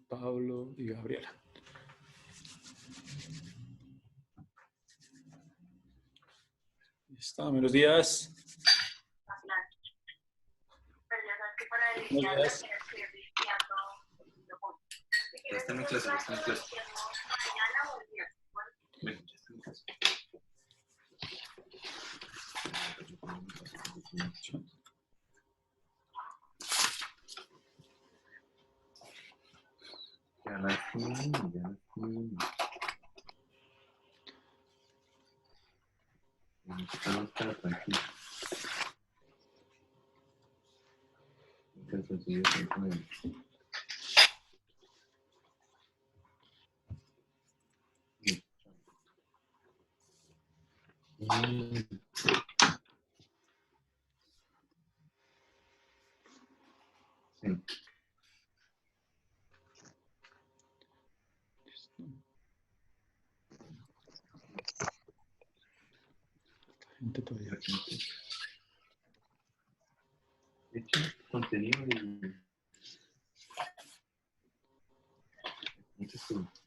Pablo y Gabriela. Listo, buenos días. Buenos días. Ya está en clase, ya está en clase. Bueno, ya está en clase. Ya las tiene, ya las tiene. Estamos para tranquilos. Sí. Gente todavía. De hecho, contenido y muchas cosas.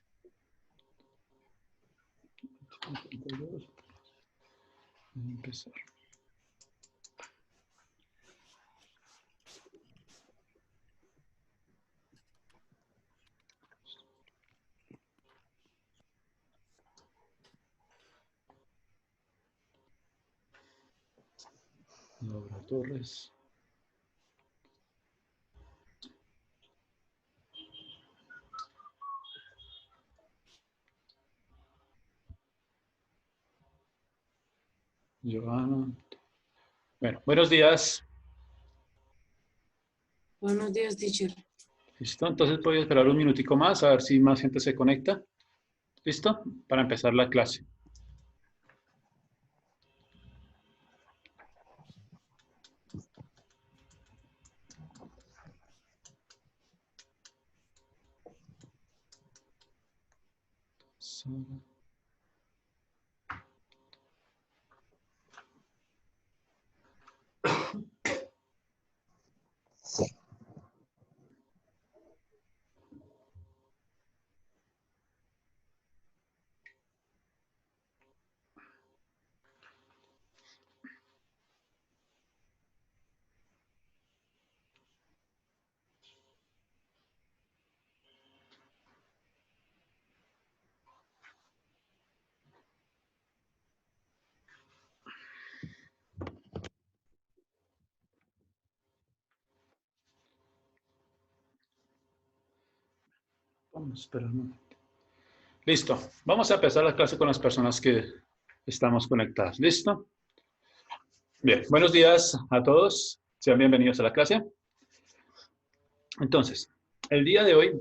Voy a empezar. Laura Torres. Joana. Bueno, buenos días. Buenos días, teacher. ¿Listo? Entonces voy a esperar un minutico más a ver si más gente se conecta. ¿Listo? Para empezar la clase. Sara. Vamos a esperar un momento. Listo. Vamos a empezar la clase con las personas que estamos conectadas. ¿Listo? Bien. Buenos días a todos. Sean bienvenidos a la clase. Entonces, el día de hoy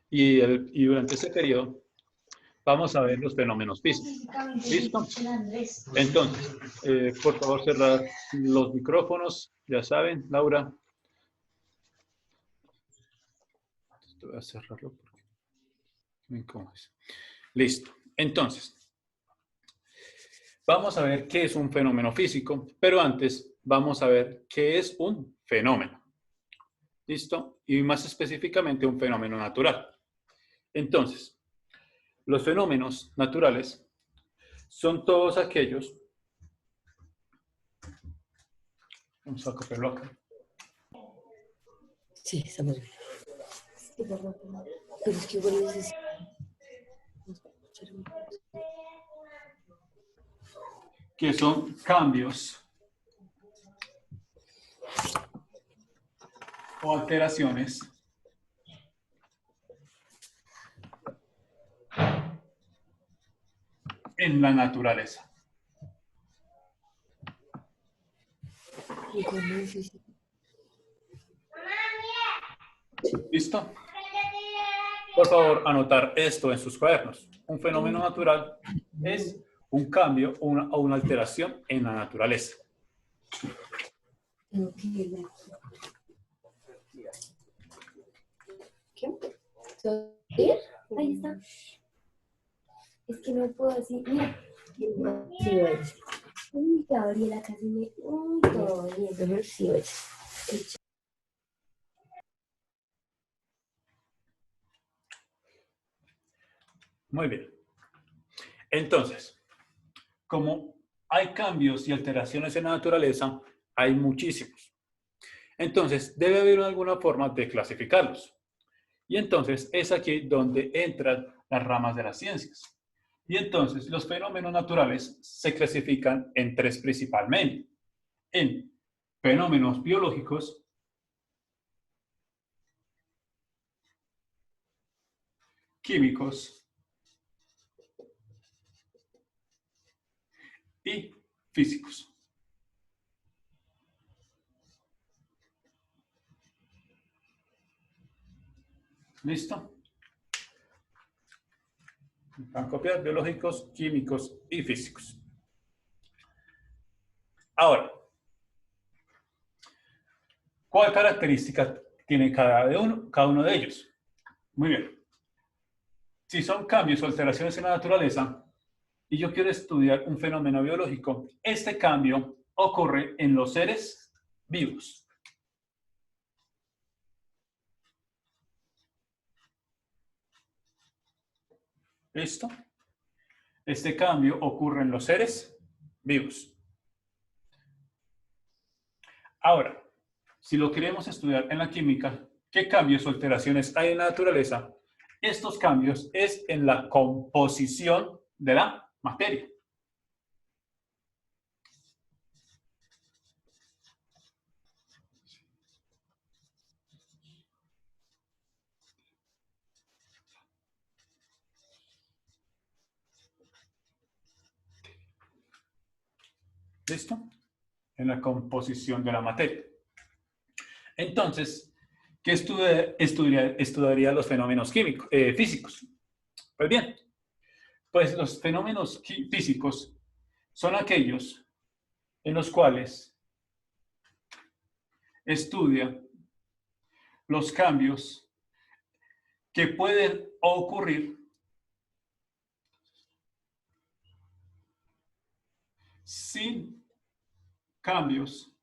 y durante este periodo vamos a ver los fenómenos físicos. ¿Listo? Entonces, por favor, cerrar los micrófonos. Ya saben, Laura. Voy a cerrarlo porque me incomoda. Listo. Entonces, vamos a ver qué es un fenómeno físico, pero antes vamos a ver qué es un fenómeno. ¿Listo? Y más específicamente un fenómeno natural. Entonces, los fenómenos naturales son todos aquellos. Vamos a copiarlo acá. Sí, estamos bien. Pero es que igual necesito... Que son cambios o alteraciones en la naturaleza. ¿Listo? Por favor, anotar esto en sus cuadernos. Un fenómeno natural es un cambio o una alteración en la naturaleza. ¿Qué? ¿Sí? Ahí está. Es que no puedo decir. Mira. Sí, vaya. Uy, Gabriela casi me. Uy, todo bien. Sí, vaya. Muy bien. Entonces, como hay cambios y alteraciones en la naturaleza, hay muchísimos. Entonces, debe haber alguna forma de clasificarlos. Y entonces es aquí donde entran las ramas de las ciencias. Y entonces los fenómenos naturales se clasifican en tres principalmente. En fenómenos biológicos, químicos y físicos. ¿Listo? Van a copiar biológicos, químicos y físicos. Ahora, ¿cuál característica tiene cada uno de ellos? Muy bien. Si son cambios o alteraciones en la naturaleza y yo quiero estudiar un fenómeno biológico, este cambio ocurre en los seres vivos. ¿Listo? Este cambio ocurre en los seres vivos. Ahora, si lo queremos estudiar en la química, ¿qué cambios o alteraciones hay en la naturaleza? Estos cambios es en la composición de la materia. ¿Listo? En la composición de la materia. Entonces, ¿qué estudiaría los fenómenos físicos? Pues bien, pues los fenómenos físicos son aquellos en los cuales estudia los cambios que pueden ocurrir sin cambios,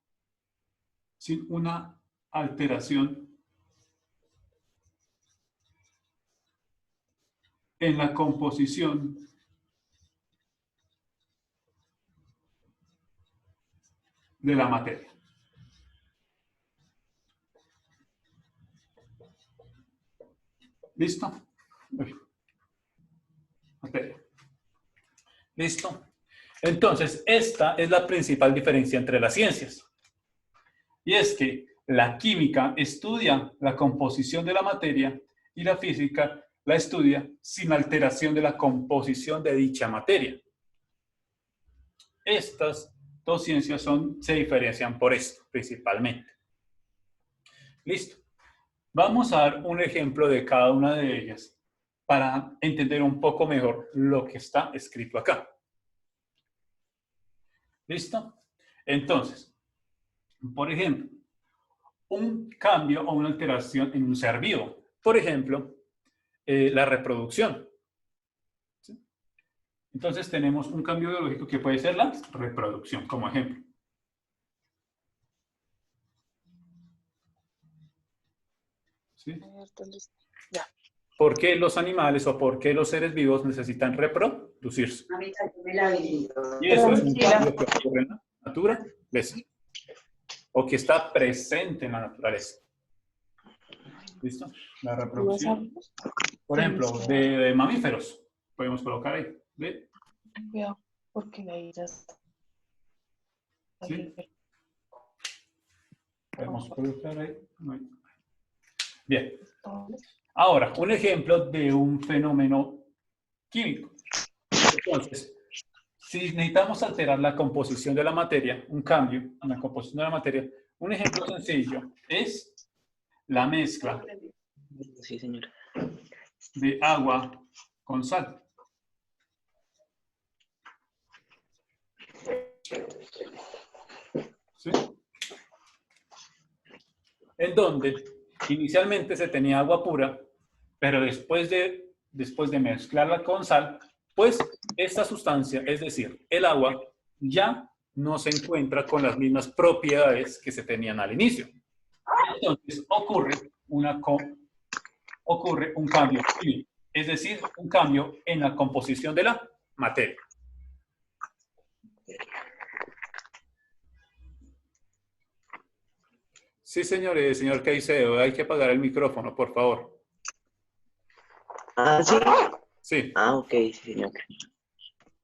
sin una alteración en la composición de la materia. ¿Listo? Materia. ¿Listo? Entonces, esta es la principal diferencia entre las ciencias. Y es que la química estudia la composición de la materia y la física la estudia sin alteración de la composición de dicha materia. Estas dos ciencias se diferencian por esto, principalmente. Listo. Vamos a dar un ejemplo de cada una de ellas para entender un poco mejor lo que está escrito acá. ¿Listo? Entonces, por ejemplo, un cambio o una alteración en un ser vivo. Por ejemplo, la reproducción. ¿Sí? Entonces tenemos un cambio biológico que puede ser la reproducción, como ejemplo. ¿Sí? Ya. ¿Por qué los animales o por qué los seres vivos necesitan reproducirse? Y eso es un cambio que ocurre en la naturaleza. O que está presente en la naturaleza. ¿Listo? La reproducción. Por ejemplo, de mamíferos. Podemos colocar ahí. ¿Ve? Cuidado, porque ahí ya está. ¿Sí? Podemos colocar ahí. Bien. Ahora, un ejemplo de un fenómeno químico. Entonces, si necesitamos alterar la composición de la materia, un cambio en la composición de la materia, un ejemplo sencillo es la mezcla Sí, señora. de agua con sal. ¿Sí? En donde inicialmente se tenía agua pura, pero después de mezclarla con sal, pues esta sustancia, es decir, el agua, ya no se encuentra con las mismas propiedades que se tenían al inicio. Entonces ocurre un cambio químico. es decir, un cambio en la composición de la materia. Sí, señores, señor Caicedo, hay que apagar el micrófono, por favor. Ah, sí. Sí, Ah, ok, sí, señor.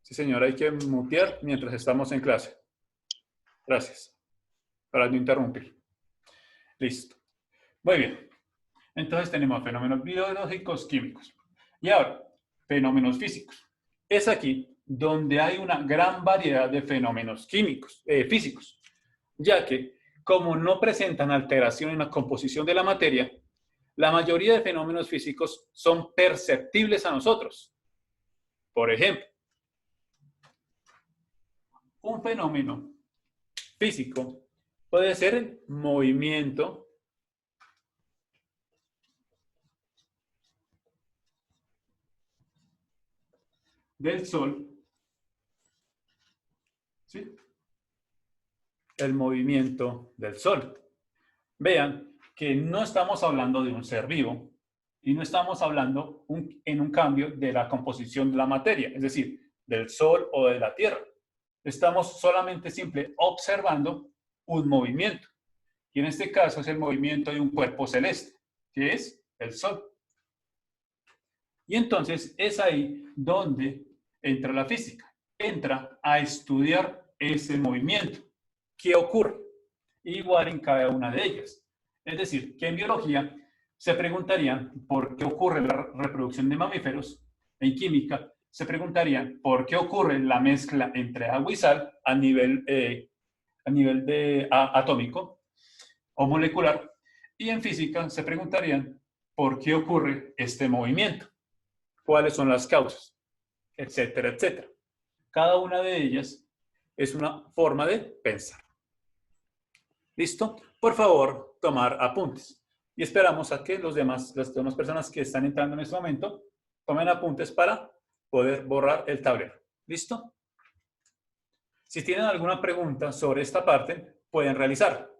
sí, señor, hay que mutear mientras estamos en clase. Gracias, para no interrumpir. Listo. Muy bien. Entonces tenemos fenómenos biológicos, químicos. Y ahora, fenómenos físicos. Es aquí donde hay una gran variedad de fenómenos químicos, físicos, ya que como no presentan alteración en la composición de la materia, la mayoría de fenómenos físicos son perceptibles a nosotros. Por ejemplo, un fenómeno físico puede ser el movimiento del Sol, ¿sí? El movimiento del Sol. Vean que no estamos hablando de un ser vivo y no estamos hablando en un cambio de la composición de la materia, es decir, del Sol o de la Tierra. Estamos solamente observando un movimiento. Y en este caso es el movimiento de un cuerpo celeste, que es el Sol. Y entonces es ahí donde entra la física. Entra a estudiar ese movimiento. ¿Qué ocurre? Igual en cada una de ellas. Es decir, que en biología se preguntarían por qué ocurre la reproducción de mamíferos. En química se preguntarían por qué ocurre la mezcla entre agua y sal a nivel atómico o molecular. Y en física se preguntarían por qué ocurre este movimiento, cuáles son las causas, etcétera, etcétera. Cada una de ellas es una forma de pensar. ¿Listo? Por favor, tomar apuntes. Y esperamos a que las demás personas que están entrando en este momento tomen apuntes para poder borrar el tablero. ¿Listo? Si tienen alguna pregunta sobre esta parte, pueden realizarla.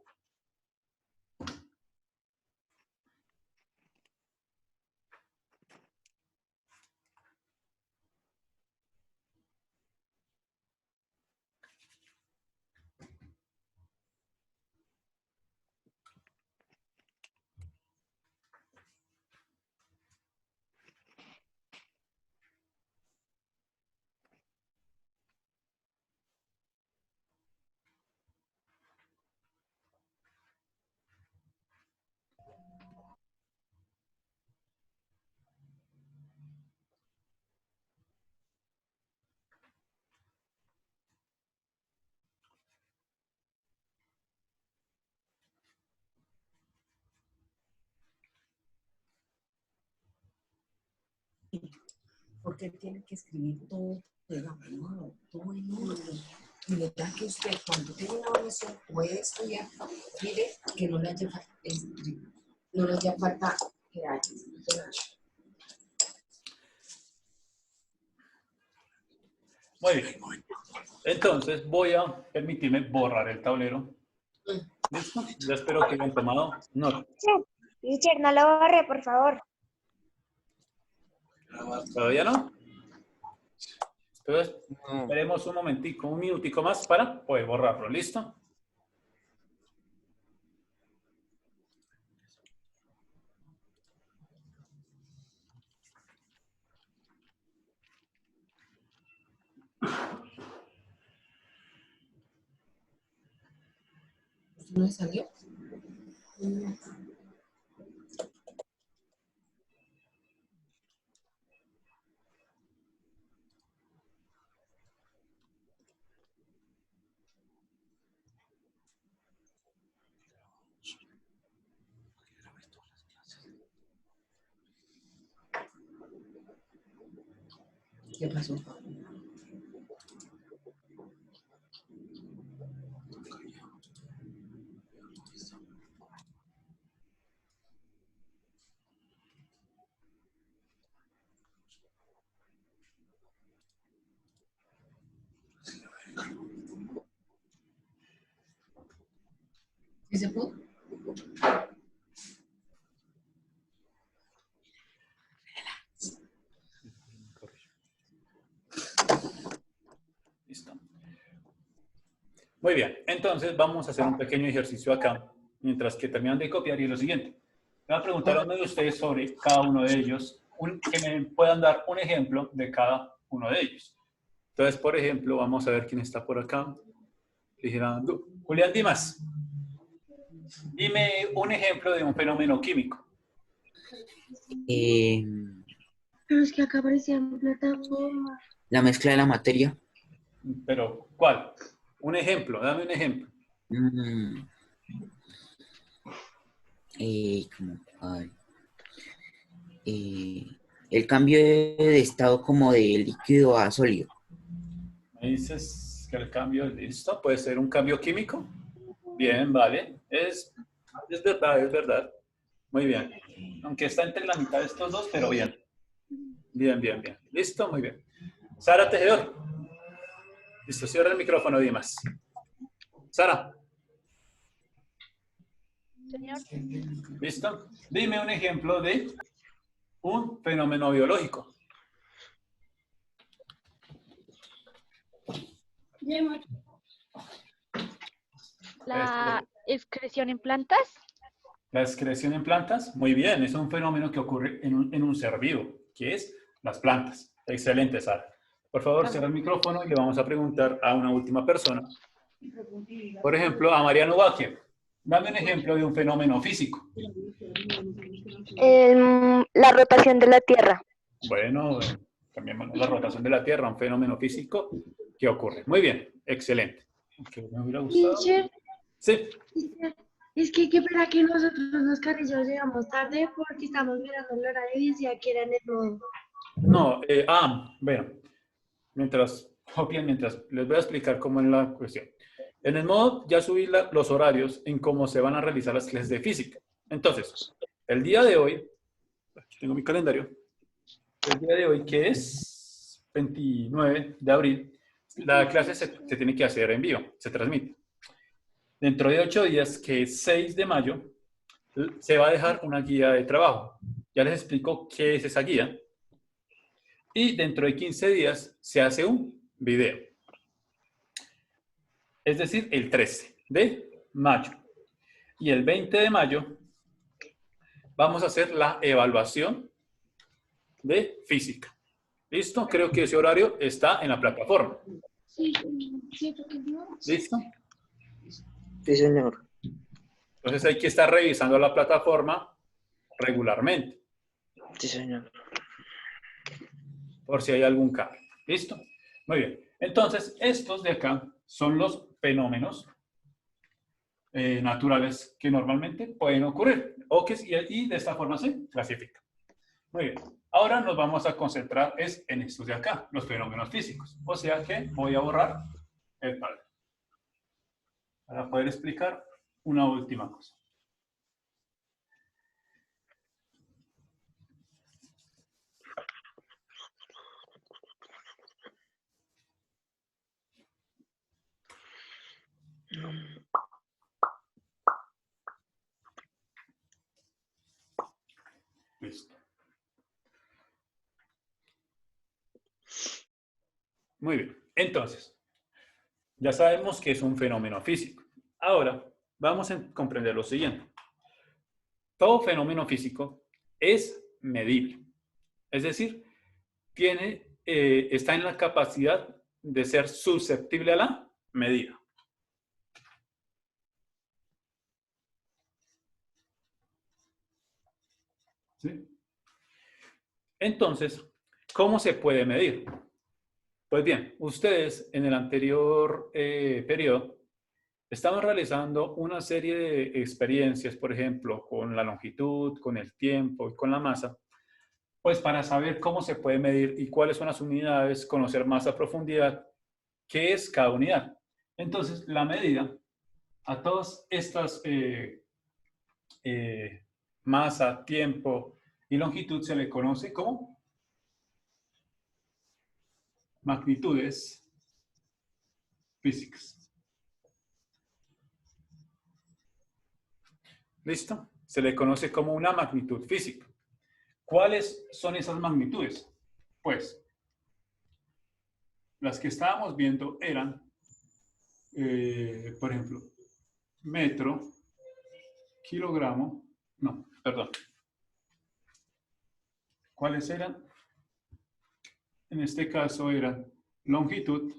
Porque tiene que escribir todo pegado, todo en orden. Y verdad que usted cuando tenga una oración puede estudiar, mire que no le haya falta escribir, no le haya falta que haya. Muy bien. Entonces voy a permitirme borrar el tablero. ¿Listo? Ya espero que hayan tomado nota. Teacher, no lo borre, por favor. ¿Todavía no? Entonces, esperemos un momentico, un minutico más para poder borrarlo. ¿Listo? ¿No le salió? ¿Qué pasó? ¿Sí se pudo? Muy bien, entonces vamos a hacer un pequeño ejercicio acá, mientras que terminan de copiar, y es lo siguiente. Voy a preguntar a uno de ustedes sobre cada uno de ellos, que me puedan dar un ejemplo de cada uno de ellos. Entonces, por ejemplo, vamos a ver quién está por acá. Girando. Julián Dimas, dime un ejemplo de un fenómeno químico. Pero es que acá aparecía en plataforma. La mezcla de la materia. Pero, ¿cuál? Un ejemplo, dame un ejemplo. ¿Cómo cuál? El cambio de estado como de líquido a sólido. Me dices que el cambio, listo, puede ser un cambio químico. Bien, vale. Es verdad, es verdad. Muy bien. Aunque está entre la mitad de estos dos, pero bien. Bien, bien, bien. Listo, muy bien. Sara Tejedor. Listo, cierra el micrófono, Dimas. Sara. Señor. ¿Listo? Dime un ejemplo de un fenómeno biológico. La excreción en plantas. La excreción en plantas, muy bien, es un fenómeno que ocurre en un ser vivo, que es las plantas. Excelente, Sara. Por favor, cierra el micrófono y le vamos a preguntar a una última persona. Por ejemplo, a Mariano Baquia. Dame un ejemplo de un fenómeno físico. La rotación de la Tierra. Bueno, también la rotación de la Tierra, un fenómeno físico que ocurre. Muy bien, excelente. Okay, me hubiera gustado. Teacher, Sí. es que qué pena que nosotros los carrillos llegamos tarde porque estamos mirando el horario y decía que era en el modo. No, bueno, mientras les voy a explicar cómo es la cuestión. En el modo ya subí los horarios en cómo se van a realizar las clases de física. Entonces, el día de hoy, aquí tengo mi calendario, el día de hoy que es 29 de abril, la clase se tiene que hacer en vivo, se transmite. Dentro de 8 días, que es 6 de mayo, se va a dejar una guía de trabajo. Ya les explico qué es esa guía. Y dentro de 15 días se hace un video. Es decir, el 13 de mayo. Y el 20 de mayo vamos a hacer la evaluación de física. ¿Listo? Creo que ese horario está en la plataforma. Sí, sí, porque no. ¿Listo? Sí, señor. Entonces hay que estar revisando la plataforma regularmente, Sí, señor. por si hay algún cambio. ¿Listo? Muy bien. Entonces, estos de acá son los fenómenos naturales que normalmente pueden ocurrir y de esta forma se clasifican. Muy bien. Ahora nos vamos a concentrar en estos de acá, los fenómenos físicos. O sea que voy a borrar el tablet para poder explicar una última cosa. Listo. Muy bien. Entonces, ya sabemos que es un fenómeno físico. Ahora, vamos a comprender lo siguiente. Todo fenómeno físico es medible. Es decir, está en la capacidad de ser susceptible a la medida. ¿Sí? Entonces, ¿cómo se puede medir? Pues bien, ustedes en el anterior periodo estaban realizando una serie de experiencias, por ejemplo, con la longitud, con el tiempo y con la masa, pues para saber cómo se puede medir y cuáles son las unidades, conocer más a profundidad qué es cada unidad. Entonces, la medida a todas estas masa, tiempo y longitud se le conoce como magnitudes físicas. ¿Listo? Se le conoce como una magnitud física. ¿Cuáles son esas magnitudes? Pues, las que estábamos viendo eran por ejemplo, metro, kilogramo, no, perdón. ¿Cuáles eran? En este caso eran longitud,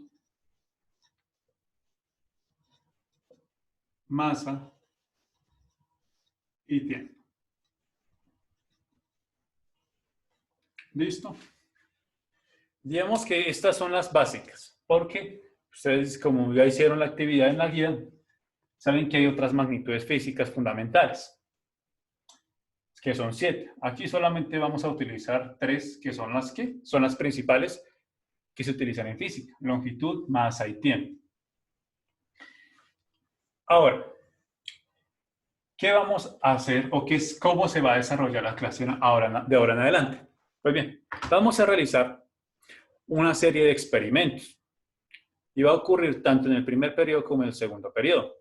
masa y tiempo. ¿Listo? Digamos que estas son las básicas, porque ustedes, como ya hicieron la actividad en la guía, saben que hay otras magnitudes físicas fundamentales, que son 7. Aquí solamente vamos a utilizar 3, que son las principales que se utilizan en física: longitud, masa y tiempo. Ahora, ¿qué vamos a hacer o cómo se va a desarrollar la clase de ahora en adelante? Pues bien, vamos a realizar una serie de experimentos y va a ocurrir tanto en el primer periodo como en el segundo periodo.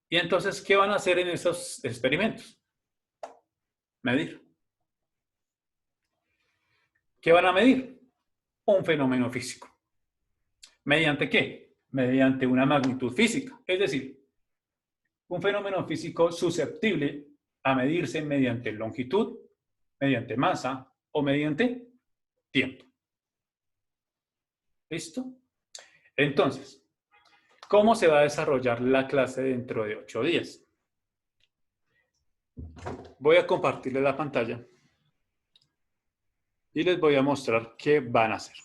Y entonces, ¿qué van a hacer en esos experimentos? Medir. ¿Qué van a medir? Un fenómeno físico. ¿Mediante qué? Mediante una magnitud física. Es decir, un fenómeno físico susceptible a medirse mediante longitud, mediante masa o mediante tiempo. ¿Listo? Entonces, ¿cómo se va a desarrollar la clase dentro de 8 días? Voy a compartirles la pantalla y les voy a mostrar qué van a hacer.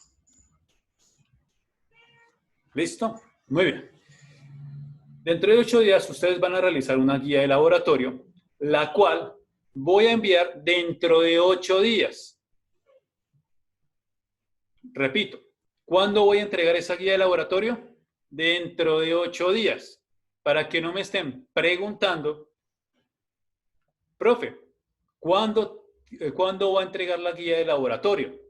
¿Listo? Muy bien. Dentro de 8 días ustedes van a realizar una guía de laboratorio, la cual voy a enviar dentro de 8 días. Repito, ¿cuándo voy a entregar esa guía de laboratorio? Dentro de 8 días. Para que no me estén preguntando, profe, ¿cuándo va a entregar la guía de laboratorio?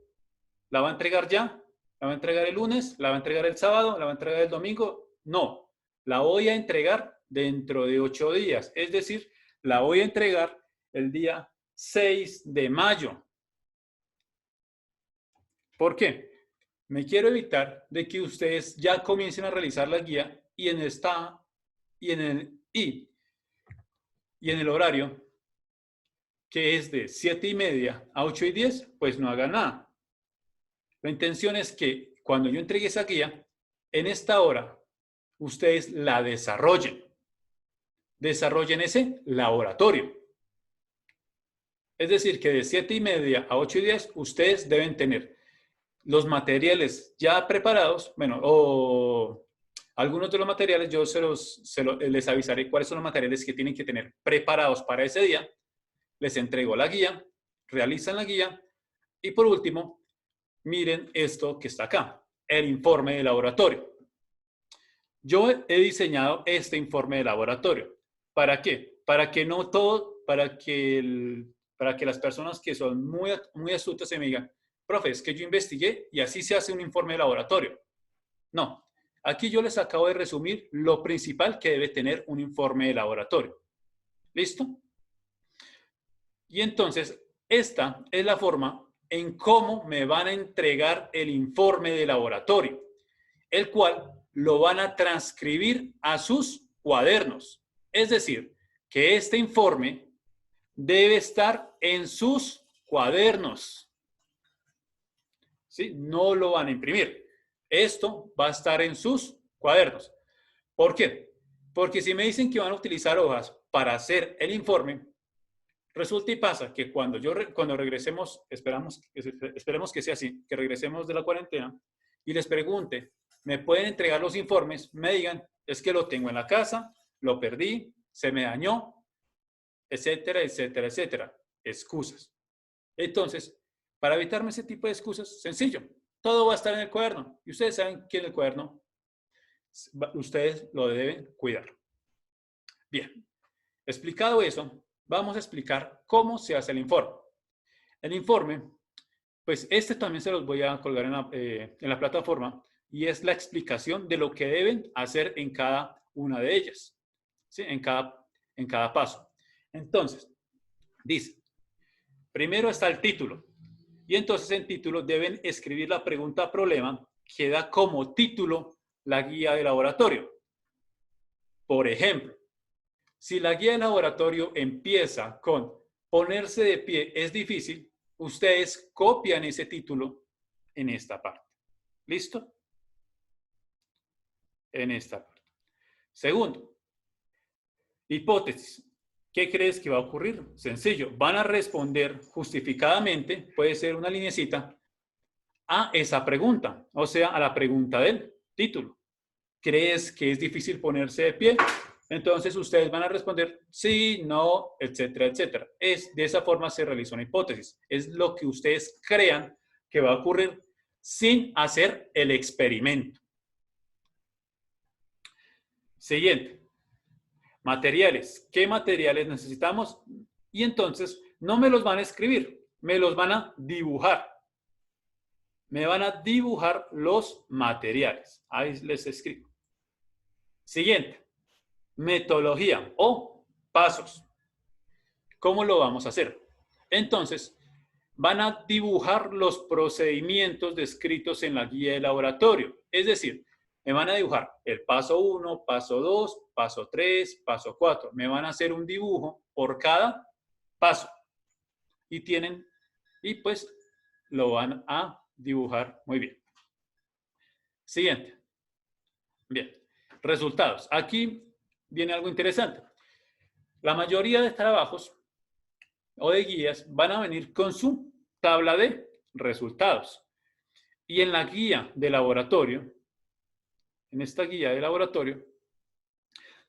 ¿La va a entregar ya? ¿La va a entregar el lunes? ¿La va a entregar el sábado? ¿La va a entregar el domingo? No, la voy a entregar dentro de 8 días. Es decir, la voy a entregar el día 6 de mayo. ¿Por qué? Me quiero evitar de que ustedes ya comiencen a realizar la guía y en el horario que es de 7:30 a 8:10, pues no hagan nada. La intención es que cuando yo entregue esa guía, en esta hora, ustedes la desarrollen. Desarrollen ese laboratorio. Es decir, que de 7:30 a 8:10, ustedes deben tener los materiales ya preparados, bueno, o algunos de los materiales, yo les avisaré cuáles son los materiales que tienen que tener preparados para ese día. Les entrego la guía, realizan la guía y por último, miren esto que está acá, el informe de laboratorio. Yo he diseñado este informe de laboratorio. ¿Para qué? Para que no todo, para que las personas que son muy astutas se me digan, profe, es que yo investigué y así se hace un informe de laboratorio. No, aquí yo les acabo de resumir lo principal que debe tener un informe de laboratorio. ¿Listo? Y entonces, esta es la forma en cómo me van a entregar el informe de laboratorio, el cual lo van a transcribir a sus cuadernos. Es decir, que este informe debe estar en sus cuadernos. ¿Sí? No lo van a imprimir. Esto va a estar en sus cuadernos. ¿Por qué? Porque si me dicen que van a utilizar hojas para hacer el informe, resulta y pasa que cuando regresemos, esperemos que sea así, que regresemos de la cuarentena y les pregunte, ¿me pueden entregar los informes? Me digan, es que lo tengo en la casa, lo perdí, se me dañó, etcétera, etcétera, etcétera. Excusas. Entonces, para evitarme ese tipo de excusas, sencillo, todo va a estar en el cuaderno. Y ustedes saben que en el cuaderno ustedes lo deben cuidar. Bien, explicado eso, vamos a explicar cómo se hace el informe. El informe, pues este también se los voy a colgar en la plataforma y es la explicación de lo que deben hacer en cada una de ellas, ¿sí? En cada paso. Entonces, dice, primero está el título y entonces en título deben escribir la pregunta problema que da como título la guía de laboratorio. Por ejemplo, si la guía de laboratorio empieza con ponerse de pie es difícil, ustedes copian ese título en esta parte. ¿Listo? En esta parte. Segundo, hipótesis. ¿Qué crees que va a ocurrir? Sencillo. Van a responder justificadamente, puede ser una linecita, a esa pregunta, o sea, a la pregunta del título. ¿Crees que es difícil ponerse de pie? Entonces ustedes van a responder sí, no, etcétera, etcétera. De esa forma se realiza una hipótesis. Es lo que ustedes crean que va a ocurrir sin hacer el experimento. Siguiente. Materiales. ¿Qué materiales necesitamos? Y entonces no me los van a escribir, me los van a dibujar. Me van a dibujar los materiales. Ahí les escribo. Siguiente. Metodología o pasos. ¿Cómo lo vamos a hacer? Entonces, van a dibujar los procedimientos descritos en la guía de laboratorio. Es decir, me van a dibujar el paso 1, paso 2, paso 3, paso 4. Me van a hacer un dibujo por cada paso. Y pues lo van a dibujar muy bien. Siguiente. Bien. Resultados. Aquí viene algo interesante. La mayoría de trabajos o de guías van a venir con su tabla de resultados. Y en la guía de laboratorio, en esta guía de laboratorio,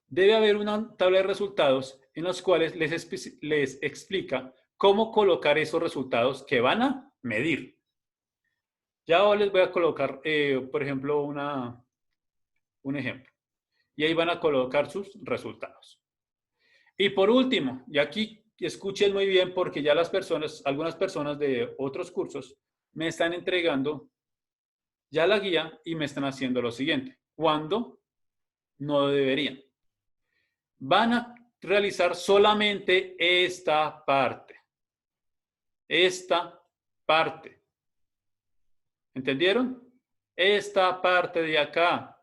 debe haber una tabla de resultados en los cuales les explica cómo colocar esos resultados que van a medir. Ya les voy a colocar, por ejemplo, un ejemplo. Y ahí van a colocar sus resultados. Y por último, y aquí escuchen muy bien porque ya algunas personas de otros cursos me están entregando ya la guía y me están haciendo lo siguiente. ¿Cuándo? No deberían. Van a realizar solamente esta parte. Esta parte. ¿Entendieron? Esta parte de acá.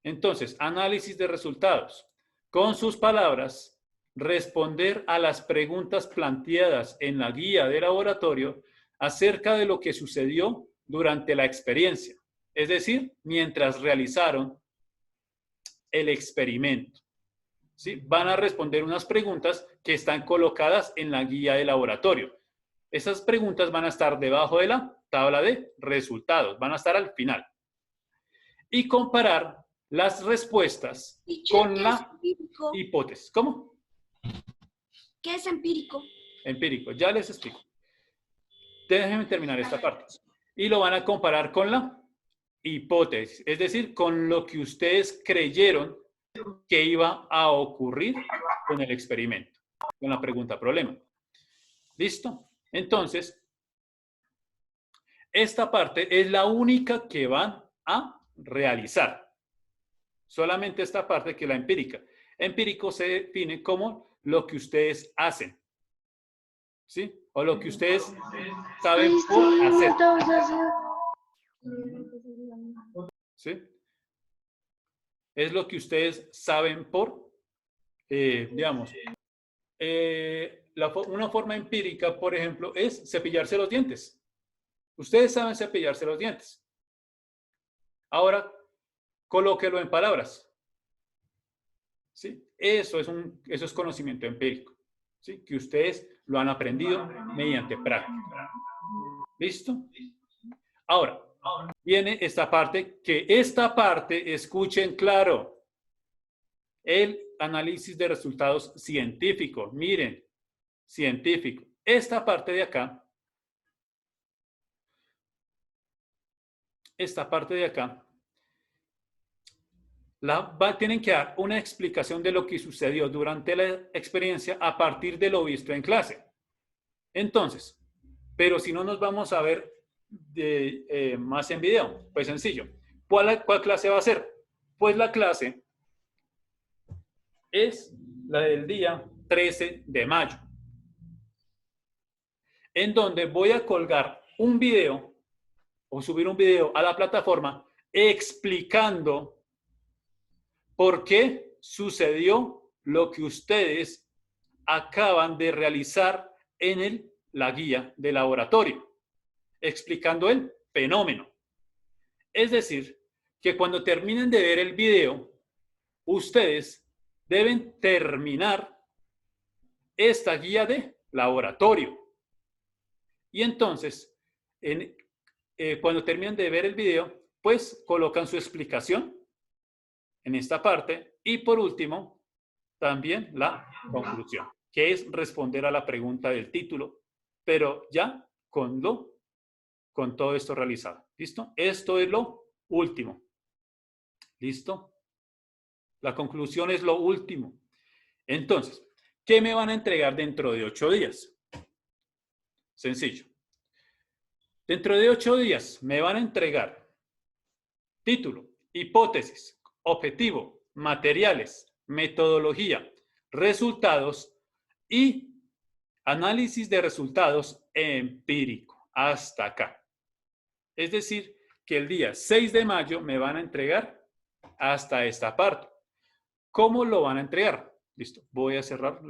Entonces, análisis de resultados. Con sus palabras, responder a las preguntas planteadas en la guía de laboratorio acerca de lo que sucedió durante la experiencia. Es decir, mientras realizaron el experimento. ¿Sí? Van a responder unas preguntas que están colocadas en la guía de laboratorio. Esas preguntas van a estar debajo de la tabla de resultados. Van a estar al final. Y comparar las respuestas con la hipótesis. ¿Cómo? ¿Qué es empírico? Empírico. Ya les explico. Déjenme terminar esta parte. Y lo van a comparar con la hipótesis. Es decir, con lo que ustedes creyeron que iba a ocurrir con el experimento. Con la pregunta problema. ¿Listo? Entonces, esta parte es la única que van a realizar. Solamente esta parte que es la empírica. Empírico se define como lo que ustedes hacen. ¿Sí? O lo que ustedes saben por hacer. ¿Sí? Es lo que ustedes saben por, digamos, una forma empírica, por ejemplo, es cepillarse los dientes. Ustedes saben cepillarse los dientes. Ahora, colóquelo en palabras. ¿Sí? Eso es conocimiento empírico. ¿Sí? Que ustedes lo han aprendido mediante práctica. ¿Listo? Ahora, viene esta parte, escuchen claro, el análisis de resultados científicos. Miren, científico. Esta parte de acá, tienen que dar una explicación de lo que sucedió durante la experiencia a partir de lo visto en clase. Entonces, pero si no nos vamos a ver más en video, pues sencillo. ¿Cuál clase va a ser? Pues la clase es la del día 13 de mayo, en donde voy a colgar un video o subir un video a la plataforma explicando por qué sucedió lo que ustedes acaban de realizar en la guía de laboratorio, explicando el fenómeno. Es decir, que cuando terminen de ver el video, ustedes deben terminar esta guía de laboratorio. Y entonces, cuando terminen de ver el video, pues colocan su explicación en esta parte y por último, también la conclusión, que es responder a la pregunta del título, pero ya con todo esto realizado. ¿Listo? Esto es lo último. ¿Listo? La conclusión es lo último. Entonces, ¿qué me van a entregar dentro de 8 días? Sencillo. Dentro de 8 días me van a entregar título, hipótesis, objetivo, materiales, metodología, resultados y análisis de resultados empírico. Hasta acá. Es decir, que el día 6 de mayo me van a entregar hasta esta parte. ¿Cómo lo van a entregar? Listo. Voy a cerrar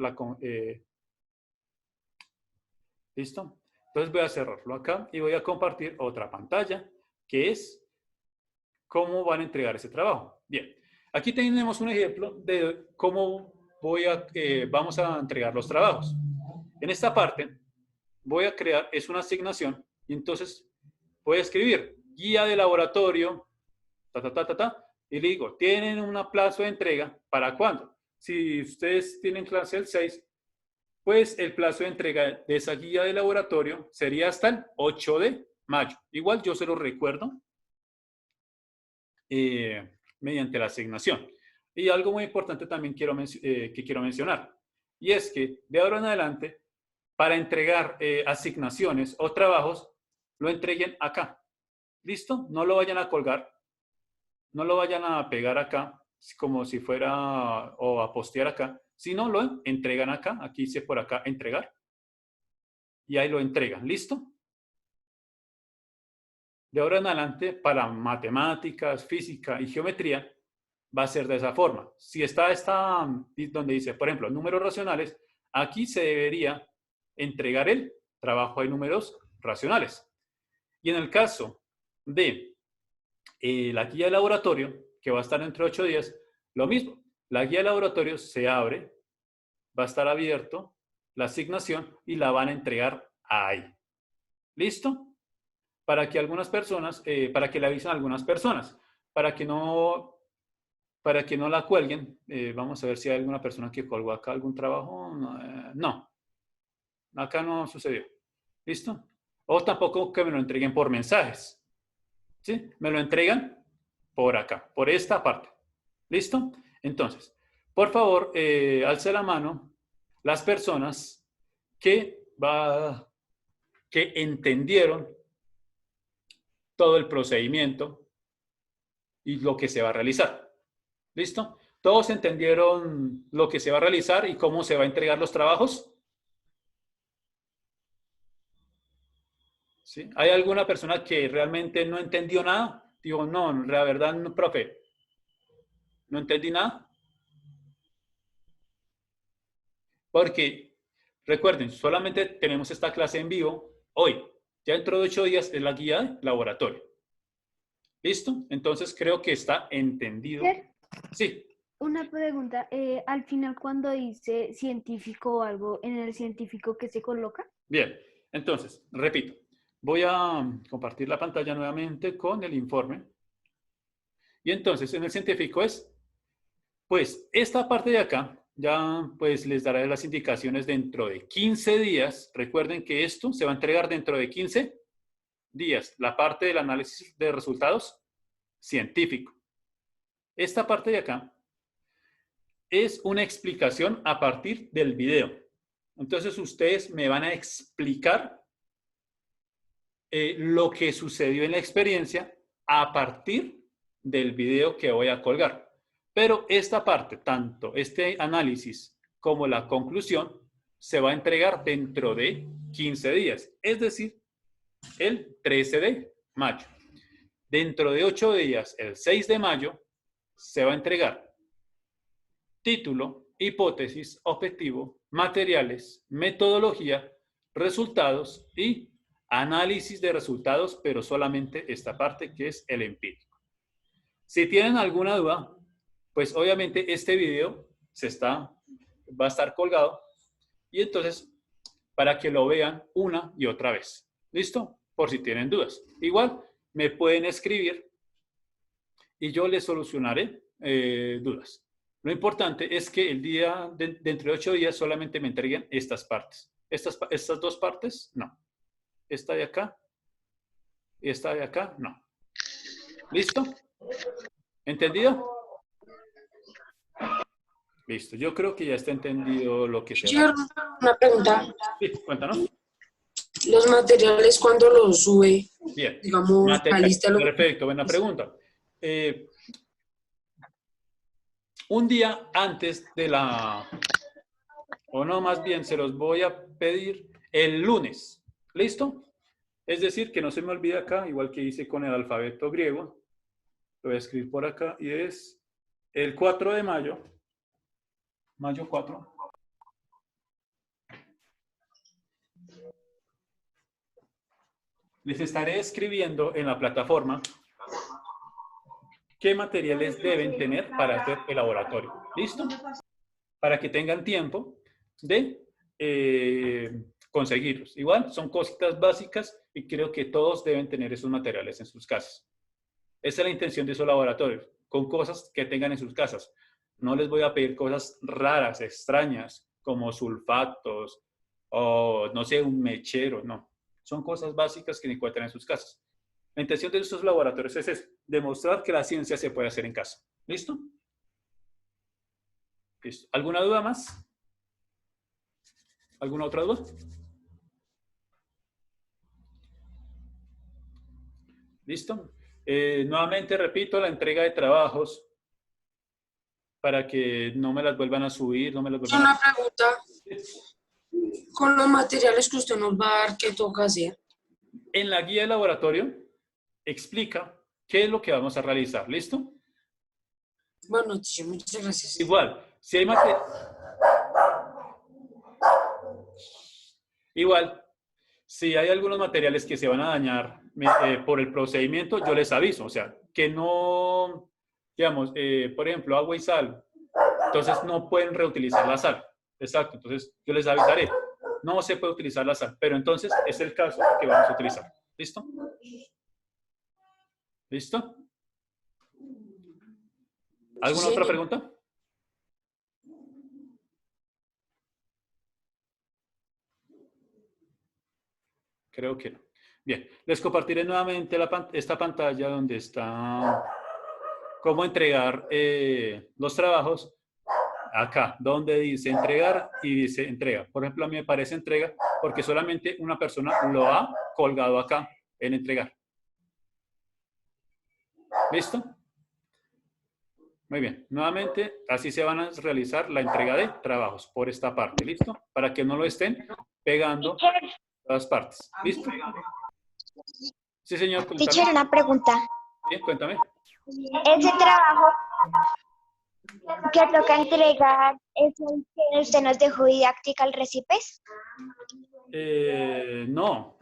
¿listo? Entonces voy a cerrarlo acá y voy a compartir otra pantalla que es cómo van a entregar ese trabajo. Bien. Aquí tenemos un ejemplo de cómo vamos a entregar los trabajos. En esta parte voy a crear, es una asignación y entonces voy a escribir guía de laboratorio, y le digo, tienen un plazo de entrega, ¿para cuándo? Si ustedes tienen clase el 6, pues el plazo de entrega de esa guía de laboratorio sería hasta el 8 de mayo. Igual yo se lo recuerdo mediante la asignación. Y algo muy importante también que quiero mencionar, y es que de ahora en adelante, para entregar asignaciones o trabajos, lo entreguen acá. ¿Listo? No lo vayan a colgar, no lo vayan a pegar acá, como si fuera, o a postear acá, sino lo entregan acá, aquí dice por acá, entregar, y ahí lo entregan. ¿Listo? De ahora en adelante, para matemáticas, física y geometría, va a ser de esa forma. Si está donde dice, por ejemplo, números racionales, aquí se debería entregar el trabajo de números racionales. Y en el caso de la guía de laboratorio, que va a estar entre 8 días, lo mismo. La guía de laboratorio se abre, va a estar abierto la asignación y la van a entregar ahí. ¿Listo? Para que algunas personas, para que le avisen a algunas personas, para que no la cuelguen. Vamos a ver si hay alguna persona que colgó acá algún trabajo. No, acá no sucedió. ¿Listo? O tampoco que me lo entreguen por mensajes. ¿Sí? Me lo entregan por acá, por esta parte. ¿Listo? Entonces, por favor, alce la mano las personas que entendieron todo el procedimiento y lo que se va a realizar. ¿Listo? ¿Todos entendieron lo que se va a realizar y cómo se va a entregar los trabajos? ¿Sí? ¿Hay alguna persona que realmente no entendió nada? Digo, no, la verdad, no, profe, no entendí nada. Porque, recuerden, solamente tenemos esta clase en vivo hoy. Ya dentro de 8 días es la guía de laboratorio. ¿Listo? Entonces creo que está entendido. Sí. Una pregunta, al final cuando dice científico o algo, ¿en el científico qué se coloca? Bien, entonces, repito, voy a compartir la pantalla nuevamente con el informe. Y entonces, en el científico es, pues, esta parte de acá, ya pues les daré las indicaciones dentro de 15 días. Recuerden que esto se va a entregar dentro de 15 días, la parte del análisis de resultados científico. Esta parte de acá es una explicación a partir del video. Entonces ustedes me van a explicar lo que sucedió en la experiencia a partir del video que voy a colgar. Pero esta parte, tanto este análisis como la conclusión, se va a entregar dentro de 15 días, es decir, el 13 de mayo. Dentro de 8 días, el 6 de mayo, se va a entregar título, hipótesis, objetivo, materiales, metodología, resultados y análisis de resultados, pero solamente esta parte que es el empírico. Si tienen alguna duda, pues obviamente este video va a estar colgado y entonces para que lo vean una y otra vez. ¿Listo? Por si tienen dudas. Igual me pueden escribir y yo les solucionaré dudas. Lo importante es que dentro de 8 días solamente me entreguen estas partes. Estas dos partes, no. Esta de acá y esta de acá, no. ¿Listo? ¿Entendido? Listo. Yo creo que ya está entendido lo que se Teacher, una pregunta. Sí, cuéntanos. Los materiales, ¿cuándo los sube? Bien. Digamos, la lista. Perfecto, buena pregunta. Un día antes o no, más bien se los voy a pedir el lunes. ¿Listo? Es decir, que no se me olvide acá, igual que hice con el alfabeto griego. Lo voy a escribir por acá y es el 4 de mayo. Mayo 4. Les estaré escribiendo en la plataforma qué materiales deben tener para hacer el laboratorio. ¿Listo? Para que tengan tiempo de conseguirlos. Igual, son cositas básicas y creo que todos deben tener esos materiales en sus casas. Esa es la intención de esos laboratorios, con cosas que tengan en sus casas. No les voy a pedir cosas raras, extrañas, como sulfatos o, no sé, un mechero, no. Son cosas básicas que encuentran en sus casas. La intención de estos laboratorios es eso, demostrar que la ciencia se puede hacer en casa. ¿Listo? ¿Listo? ¿Alguna duda más? ¿Alguna otra duda? ¿Listo? Nuevamente repito, la entrega de trabajos para que no me las vuelvan a subir, no me las vuelvan Una pregunta. Con los materiales que usted nos va a dar, ¿qué toca hacer? En la guía de laboratorio explica qué es lo que vamos a realizar. ¿Listo? Bueno, teacher, muchas gracias. Igual, si hay si hay algunos materiales que se van a dañar por el procedimiento, yo les aviso. O sea, que no, digamos, por ejemplo, agua y sal. Entonces no pueden reutilizar la sal. Exacto. Entonces yo les avisaré. No se puede utilizar la sal. Pero entonces es el caso que vamos a utilizar. ¿Listo? ¿Listo? ¿Alguna otra pregunta? Creo que no. Bien, les compartiré nuevamente esta pantalla donde está cómo entregar los trabajos. Acá, donde dice entregar y dice entrega. Por ejemplo, a mí me parece entrega porque solamente una persona lo ha colgado acá en entregar. ¿Listo? Muy bien. Nuevamente, así se van a realizar la entrega de trabajos por esta parte. ¿Listo? Para que no lo estén pegando todas partes. ¿Listo? Sí, señor. Teacher, una pregunta. Bien, cuéntame. Ese trabajo que toca entregar es el que usted nos dejó didáctica al Recipes. No.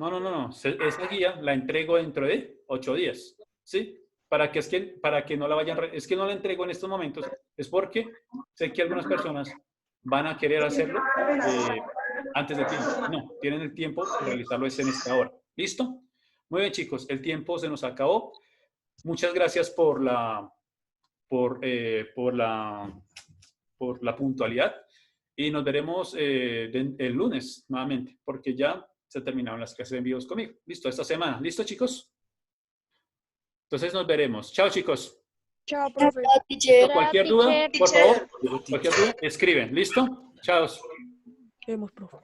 Esa guía la entrego dentro de 8 días. ¿Sí? Para que no la vayan... Es que no la entrego en estos momentos. Es porque sé que algunas personas van a querer hacerlo antes del tiempo. No, tienen el tiempo de realizarlo en esta hora. ¿Listo? Muy bien, chicos. El tiempo se nos acabó. Muchas gracias por la puntualidad. Y nos veremos el lunes nuevamente, porque ya se terminaron las clases de envíos conmigo. Listo, esta semana. ¿Listo, chicos? Entonces nos veremos. Chao, chicos. Chao, profe. Cualquier duda, por favor, cualquier duda, escriben. ¿Listo? Chao. Vemos, profe.